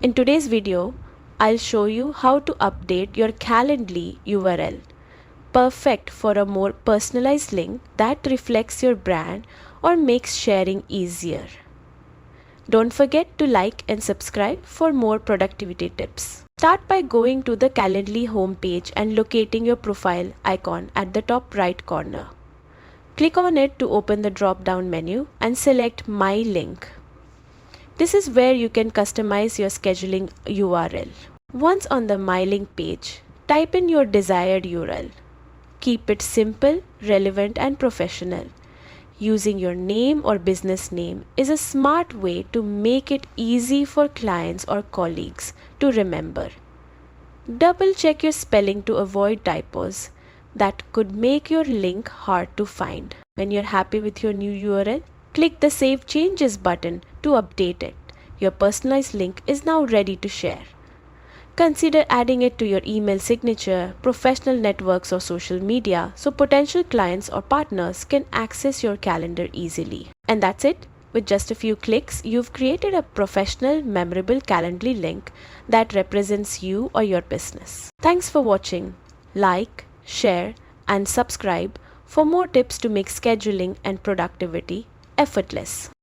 In today's video, I'll show you how to update your Calendly URL. Perfect for a more personalized link that reflects your brand or makes sharing easier. Don't forget to like and subscribe for more productivity tips. Start by going to the Calendly homepage and locating your profile icon at the top right corner. Click on it to open the drop-down menu and select My Link. This is where you can customize your scheduling URL. Once on the My Link page, type in your desired URL. Keep it simple, relevant, and professional. Using your name or business name is a smart way to make it easy for clients or colleagues to remember. Double check your spelling to avoid typos that could make your link hard to find. When you're happy with your new URL, click the Save Changes button to update it. Your personalized link is now ready to share. Consider adding it to your email signature, professional networks, or social media so potential clients or partners can access your calendar easily. And that's it. With just a few clicks, you've created a professional, memorable Calendly link that represents you or your business. Thanks for watching. Like, share, and subscribe for more tips to make scheduling and productivity effortless.